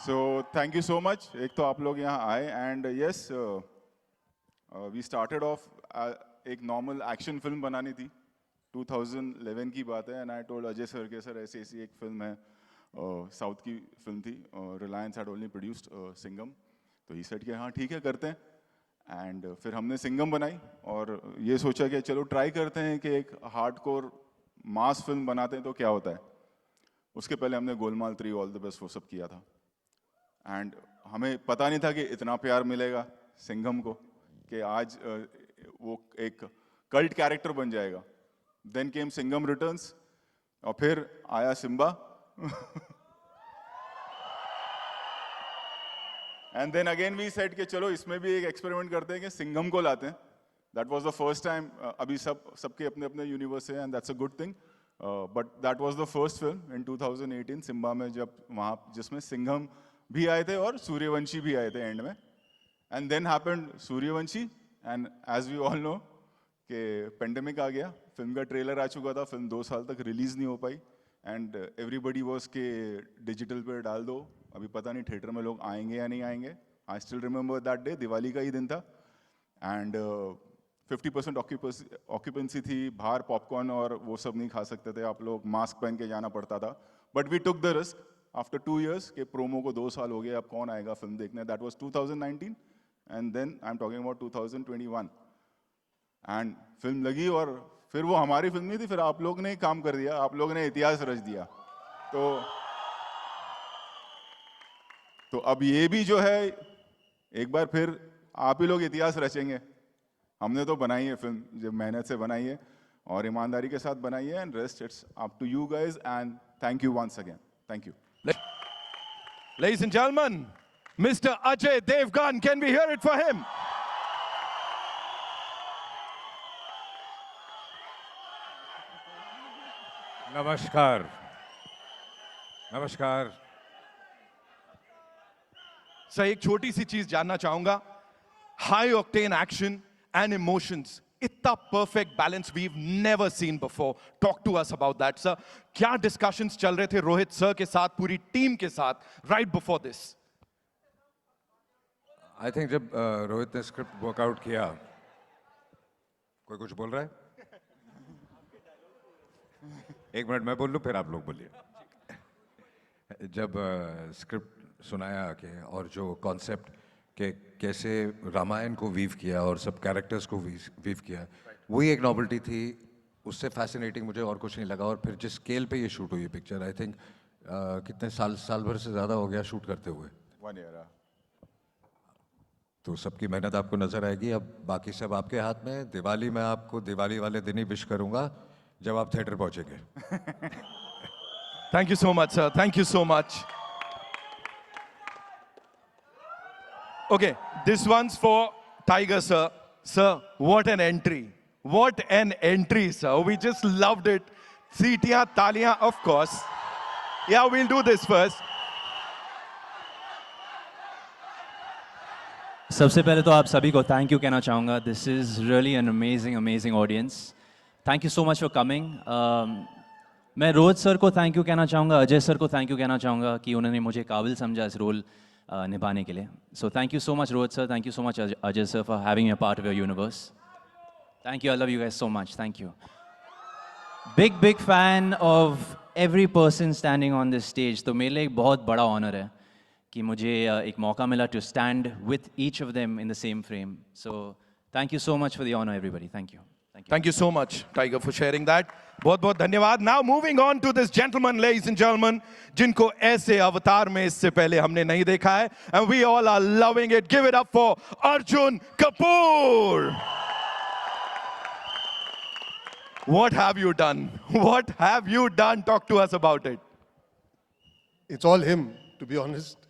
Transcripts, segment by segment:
So thank you so much. एक तो आप लोग यहाँ आए and yes, we started off एक normal action film बनानी थी. 2011 की बात है and I told Ajay sir के सर ऐसी ऐसी एक फिल्म है, साउथ की फिल्म थी, Reliance had only produced Singham. तो he said कि हाँ ठीक है करते हैं. एंड फिर हमने सिंघम बनाई और ये सोचा कि चलो ट्राई करते हैं कि एक हार्डकोर मास फिल्म बनाते हैं तो क्या होता है. उसके पहले हमने गोलमाल 3 ऑल द बेस्ट वो सब किया था. एंड हमें पता नहीं था कि इतना प्यार मिलेगा सिंघम को कि आज वो एक कल्ट कैरेक्टर बन जाएगा. देन केम सिंघम रिटर्न्स और फिर आया Simba. And then again we said कि चलो इसमें भी एक एक्सपेरिमेंट करते हैं कि सिंघम को लाते हैं. That was the first time. अभी सबके अपने अपने यूनिवर्स है and that's a good thing. But that was the first film in 2018 Simba में, जब वहाँ जिसमें सिंघम भी आए थे और सूर्यवंशी भी आए थे एंड में. And then happened Sooryavanshi and as we all know कि पेंडेमिक आ गया. फिल्म का ट्रेलर आ चुका था, फिल्म 2 साल तक रिलीज नहीं हो पाई एंड एवरीबडी वाज के डिजिटल पे डाल दो. अभी पता नहीं थिएटर में लोग आएंगे या नहीं आएंगे. I still remember that day, Diwali का ही दिन था एंड 50% ऑक्यूपेंसी थी. बाहर पॉपकॉर्न और वो सब नहीं खा सकते थे आप लोग, मास्क पहन के जाना पड़ता था. But we took the risk after 2 years के प्रोमो को 2 साल हो गए, अब कौन आएगा फिल्म देखने. That was 2019 and then I am talking about 2021 and फिल्म लगी और फिर वो हमारी फिल्म नहीं थी, फिर आप लोग ने ही काम कर दिया, आप लोग ने इतिहास रच दिया. तो अब ये भी जो है एक बार फिर आप ही लोग इतिहास रचेंगे. हमने तो बनाई है फिल्म, जब मेहनत से बनाई है और ईमानदारी के साथ बनाई है and rest it's up to you guys and thank you once again. Thank you. Ladies and gentlemen, Mr. Ajay Devgan, can we hear it for him? नमस्कार. नमस्कार. सर, एक छोटी सी चीज जानना चाहूंगा. High octane action and emotions, इतना perfect balance we never seen before. Talk to us about that sir. क्या discussions चल रहे थे रोहित सर के साथ, पूरी टीम के साथ right before this? I think जब रोहित ने स्क्रिप्ट वर्कआउट किया, कोई कुछ बोल रहा है? एक मिनट मैं बोल लूं फिर आप लोग बोलिए. जब स्क्रिप्ट सुनाया कि और जो कॉन्सेप्ट कि कैसे रामायण को वीव किया और सब कैरेक्टर्स को वीव किया, वही एक नॉवेल्टी थी. उससे फैसिनेटिंग मुझे और कुछ नहीं लगा. और फिर जिस स्केल पे ये शूट हुई पिक्चर, आई थिंक कितने साल भर से ज़्यादा हो गया शूट करते हुए. 1 year. तो सबकी मेहनत आपको नजर आएगी. अब बाकी सब आपके हाथ में. दिवाली में आपको दिवाली वाले दिन ही विश करूंगा जब आप थिएटर पहुंचेंगे. Thank you so much sir. Thank you so much. Okay, this one's for Tiger sir. Sir, what an entry. What an entry, sir. We just loved it. Seetiyan, taliyan, of course. Yeah, we'll do this first. सबसे पहले तो आप सभी को thank you कहना चाहूँगा. This is really an amazing audience. Thank you so much for coming. मैं Rohit sir को थैंक यू कहना चाहूँगा, अजय सर को थैंक यू कहना चाहूँगा कि उन्होंने मुझे काबिल समझा इस रोल निभाने के लिए. सो thank you so much Rohit sir, thank you so much Ajay sir for having a part of your universe. Thank you. I love you guys so much. Thank you. Big fan of every person standing on this stage. तो मेरे लिए एक बहुत बड़ा honour है कि मुझे एक मौका मिला to stand with each of them in the same frame. So thank you so much for the honour everybody. Thank you. Thank you so much, Tiger, for sharing that. बहुत बहुत धन्यवाद. Now moving on to this gentleman, ladies and gentlemen, जिनको ऐसे अवतार में इससे पहले हमने नहीं देखा है, and we all are loving it. Give it up for Arjun Kapoor. What have you done? What have you done? Talk to us about it. It's all him, to be honest.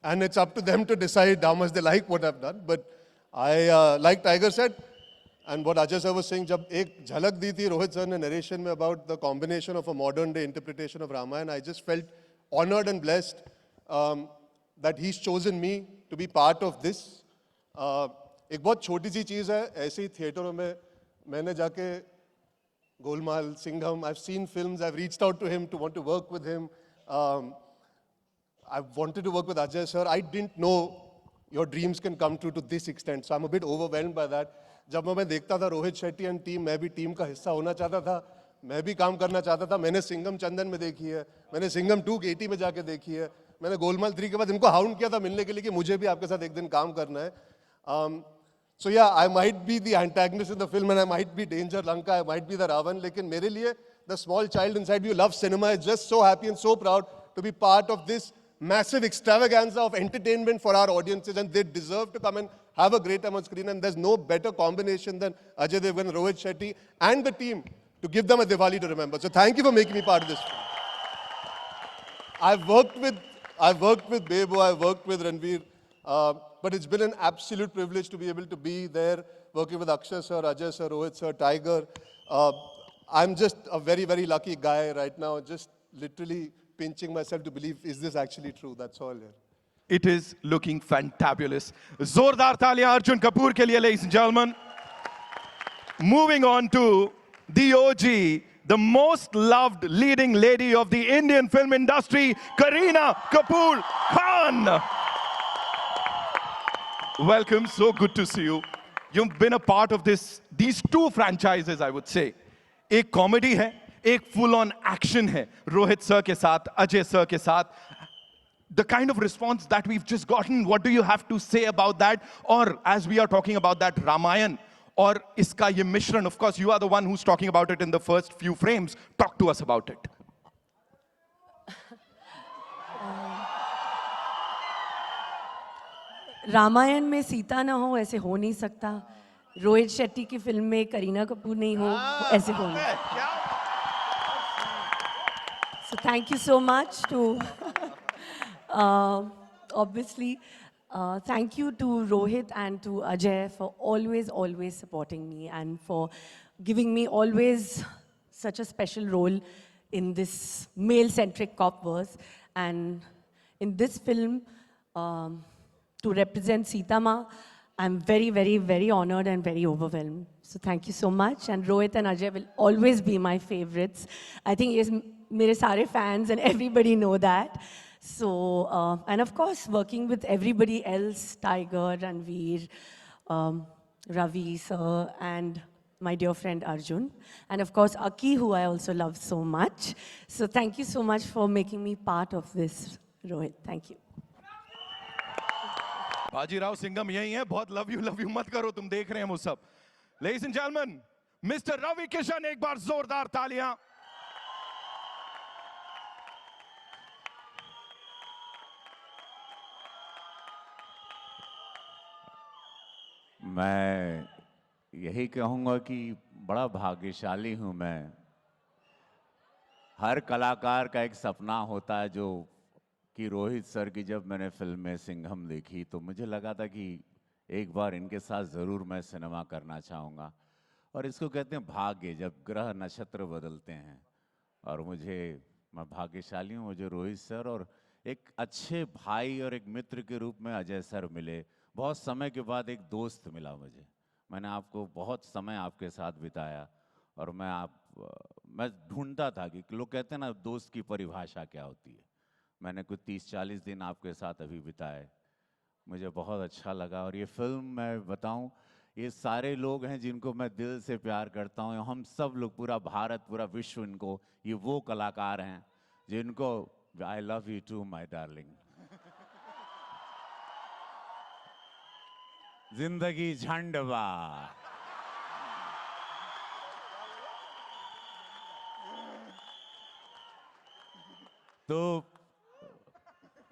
And it's up to them to decide how much they like what I've done. But I, like Tiger said, and what Ajay sir was saying, जब एक झलक दी थी Rohit sir ने narration में about the combination of a modern day interpretation of Ramayana, I just felt honored and blessed that he's chosen me to be part of this. एक बहुत छोटी सी चीज़ है, ऐसे ही थिएटरों में मैंने जाके Golmaal, Singham, I've seen films, I've reached out to him to want to work with him. I wanted to work with Ajay sir. I didn't know your dreams can come true to this extent. So I'm a bit overwhelmed by that. जब मैं देखता था Rohit Shetty and team, मैं भी team का हिस्सा होना चाहता था, मैं भी काम करना चाहता था. मैंने सिंघम चंदन में देखी है, मैंने सिंघम 2 80 में जाके देखी है, मैंने गोलमाल 3 के बाद इनको हाउंड किया था मिलने के लिए कि मुझे भी आपके साथ एक दिन काम करना है. So yeah, I might be the antagonist in the film and I might be Danger Lanka, I might be the Ravan, लेकिन मेरे लिए the small child inside you loves cinema is just so happy and so proud to be part of this massive extravaganza of entertainment for our audiences, and they deserve to come and have a great time on screen, and there's no better combination than Ajay Devgn, Rohit Shetty and the team to give them a Diwali to remember. So thank you for making me part of this film. I've worked with Bebo, I've worked with Ranveer, but it's been an absolute privilege to be able to be there working with Akshay sir, Ajay sir, Rohit sir, Tiger. I'm just a very, very lucky guy right now, just literally pinching myself to believe, is this actually true? That's all. Yeah. It is looking fantabulous. Zordar taaliyan Arjun Kapoor ke liye, ladies and gentlemen. Moving on to the OG, the most loved leading lady of the Indian film industry, Kareena Kapoor Khan. Welcome, so good to see you. You've been a part of these 2 franchises, I would say. एक comedy है, एक full on action है Rohit sir के साथ, Ajay sir के साथ. The kind of response that we've just gotten, what do you have to say about that? Or as we are talking about that Ramayan, or iska ye mishran, of course you are the one who's talking about it in the first few frames. Talk to us about it. Ramayan में सीता ना हो ऐसे हो नहीं सकता. रोहित शेट्टी की film में करीना कपूर नहीं हो ऐसे हो नहीं. So thank you so much to obviously thank you to Rohit and to Ajay for always supporting me and for giving me always such a special role in this male-centric cop verse. And in this film, to represent Sita Ma, I'm very honored and very overwhelmed. So thank you so much. And Rohit and Ajay will always be my favorites. I think yes, mere sare fans and everybody know that. So, and of course, working with everybody else, Tiger, Ranveer, Ravi sir, and my dear friend Arjun. And of course, Aki, who I also love so much. So thank you so much for making me part of this, Rohit. Thank you. Bajirao Singham यही है. बहुत love you मत करो, तुम देख रहे हैं वो सब. Ladies and gentlemen, Mr. Ravi Kishan, एक बार जोरदार तालियां. मैं यही कहूँगा कि बड़ा भाग्यशाली हूँ मैं. हर कलाकार का एक सपना होता है जो कि रोहित सर की जब मैंने फिल्म में सिंघम देखी तो मुझे लगा था कि एक बार इनके साथ ज़रूर मैं सिनेमा करना चाहूँगा. और इसको कहते हैं भाग्य, जब ग्रह नक्षत्र बदलते हैं. और मैं भाग्यशाली हूँ, मुझे रोहित सर और एक अच्छे भाई और एक मित्र के रूप में अजय सर मिले. बहुत समय के बाद एक दोस्त मिला मुझे. मैंने आपको बहुत समय आपके साथ बिताया और मैं ढूंढता था कि लोग कहते हैं ना दोस्त की परिभाषा क्या होती है. मैंने कुछ 30-40 दिन आपके साथ अभी बिताए, मुझे बहुत अच्छा लगा. और ये फिल्म मैं बताऊं, ये सारे लोग हैं जिनको मैं दिल से प्यार करता हूं. हम सब लोग, पूरा भारत, पूरा विश्व, इनको, ये वो कलाकार हैं जिनको I love you to my darling. जिंदगी झंडवा. तो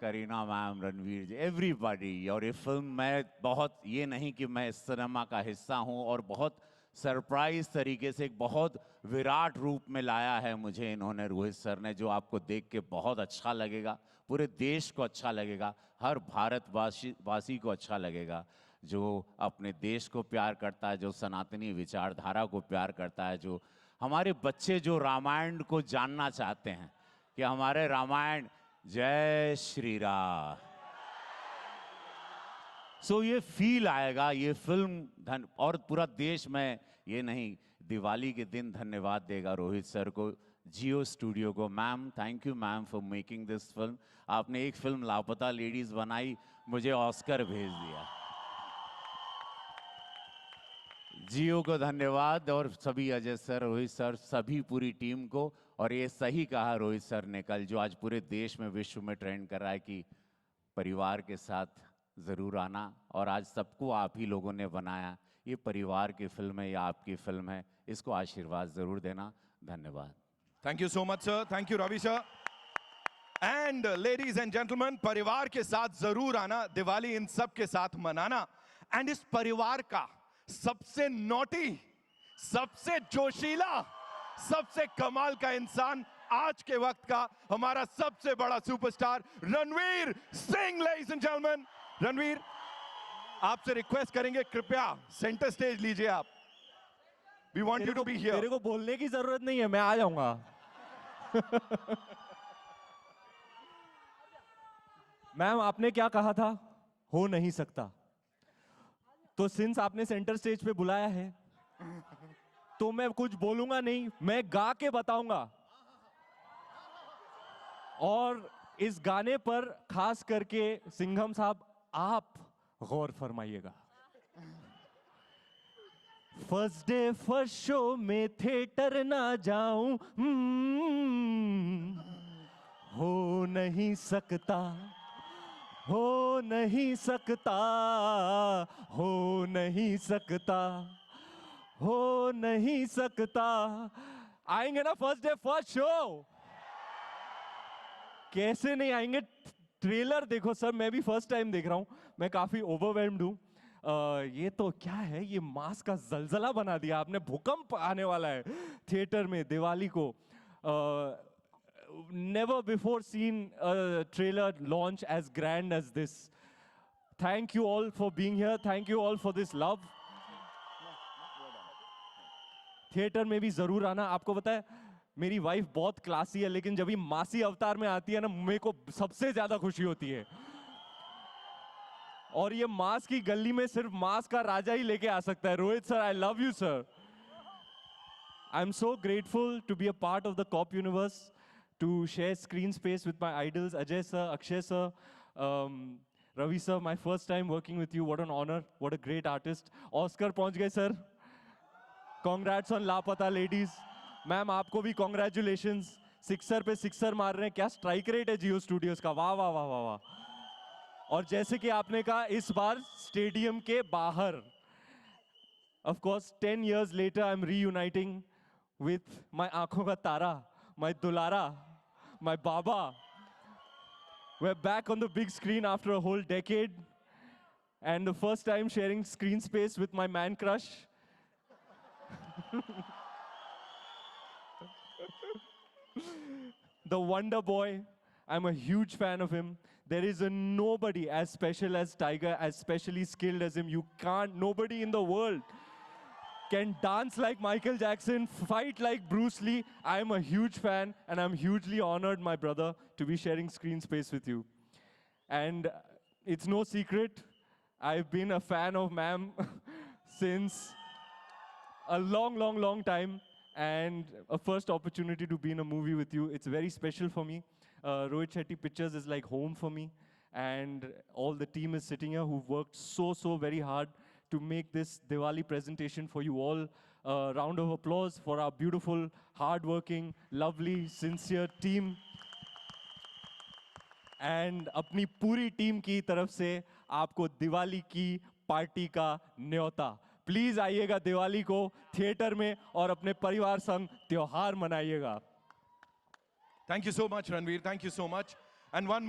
करीना मैम, रणवीर जी, एवरीबॉडी. और ये फिल्म मैं बहुत, ये नहीं कि मैं इस सिनेमा का हिस्सा हूँ, और बहुत सरप्राइज तरीके से एक बहुत विराट रूप में लाया है मुझे इन्होंने, रोहित सर ने, जो आपको देख के बहुत अच्छा लगेगा, पूरे देश को अच्छा लगेगा, हर भारतवासी को अच्छा लगेगा जो अपने देश को प्यार करता है, जो सनातनी विचारधारा को प्यार करता है, जो हमारे बच्चे जो रामायण को जानना चाहते हैं कि हमारे रामायण, जय श्री राम. सो ये फील आएगा ये फिल्म और पूरा देश में ये नहीं, दिवाली के दिन धन्यवाद देगा रोहित सर को, जियो स्टूडियो को। Ma'am, thank you ma'am for making this film. आपने एक फिल्म लापता लेडीज बनाई, मुझे ऑस्कर भेज दिया। जियो को धन्यवाद, और सभी अजय सर, रोहित सर, सभी पूरी टीम को। और ये सही कहा रोहित सर ने कल, जो आज पूरे देश में, विश्व में ट्रेंड कर रहा है कि परिवार के साथ ज़रूर आना, और आज सबको आप ही लोगों ने बनाया। ये परिवार की फिल्म है, या आपकी फिल्म है, इसको आशीर्वाद ज़रूर देना। धन्यवाद। Thank you so much sir, thank you Ravi sir. And ladies and gentleman, परिवार के साथ जरूर आना, दिवाली इन सब के साथ मनाना। एंड इस परिवार का सबसे नॉटी, सबसे जोशीला, सबसे कमाल का इंसान आज के वक्त का हमारा सबसे बड़ा superstar Ranveer Singh. Ladies and gentleman, Ranveer, आपसे रिक्वेस्ट करेंगे, कृपया सेंटर स्टेज लीजिए आप। We want you to be here. तेरे को बोलने की जरूरत नहीं है, मैं आ जाऊंगा। मैम, आपने क्या कहा था? हो नहीं सकता। तो सिंस आपने सेंटर स्टेज पे बुलाया है, तो मैं कुछ बोलूंगा नहीं, मैं गा के बताऊंगा। और इस गाने पर खास करके सिंघम साहब आप गौर फरमाइएगा। फर्स्ट डे फर्स्ट शो में थिएटर ना जाऊं, हो नहीं सकता, हो नहीं सकता, हो नहीं सकता, हो नहीं सकता। आएंगे ना फर्स्ट डे फर्स्ट शो? कैसे नहीं आएंगे? ट्रेलर देखो सर, मैं भी फर्स्ट टाइम देख रहा हूं, मैं काफी ओवरवेल्म्ड हूं। ये तो क्या है, ये मास का जलजला बना दिया आपने, भूकंप आने वाला है थिएटर में दिवाली को। Never before seen a trailer launch as grand as this. Thank you all for being here. Thank you all for this love. Theatre में भी जरूर आना। आपको पता है, मेरी वाइफ बहुत क्लासी है, लेकिन जब ये मासी अवतार में आती है ना, मेरे को सबसे ज्यादा खुशी होती है। और ये मास की गली में सिर्फ मास का राजा ही लेके आ सकता है। Rohit sir, I love you sir. I am so grateful to be a part of the cop universe, to share screen space with my idols, Ajay sir, Akshay sir, Ravi sir, my first time working with you. What an honor, what a great artist. Oscar पहुंच गए sir. Congrats on लापता ladies. Ma'am, आपको भी congratulations. Sixer पे sixer मार रहे हैं, क्या स्ट्राइक रेट है जियो स्टूडियोज का, वाह वाह वाह वाह वाह। और जैसे कि आपने कहा, इस बार स्टेडियम के बाहर। Of course, 10 years later, I'm reuniting with my आंखों का तारा, my दुलारा, my Baba. We're back on the big screen after a whole decade. And the first time sharing screen space with my man crush. The Wonder Boy. I'm a huge fan of him. There is nobody as special as Tiger, as specially skilled as him. Nobody in the world can dance like Michael Jackson, fight like Bruce Lee. I am a huge fan, and I'm hugely honored, my brother, to be sharing screen space with you. And it's no secret, I've been a fan of ma'am since a long, long, long time. And a first opportunity to be in a movie with you, it's very special for me. Rohit Shetty Pictures is like home for me. And all the team is sitting here who've worked so very hard to make this Diwali presentation for you all. Round of applause for our beautiful, hardworking, lovely, sincere team. And अपनी पूरी team की तरफ से आपको दिवाली की party का न्योता। Please आइएगा दिवाली को थिएटर में और अपने परिवार संग त्योहार मनाइएगा। Thank you so much, Ranveer. Thank you so much. And one more.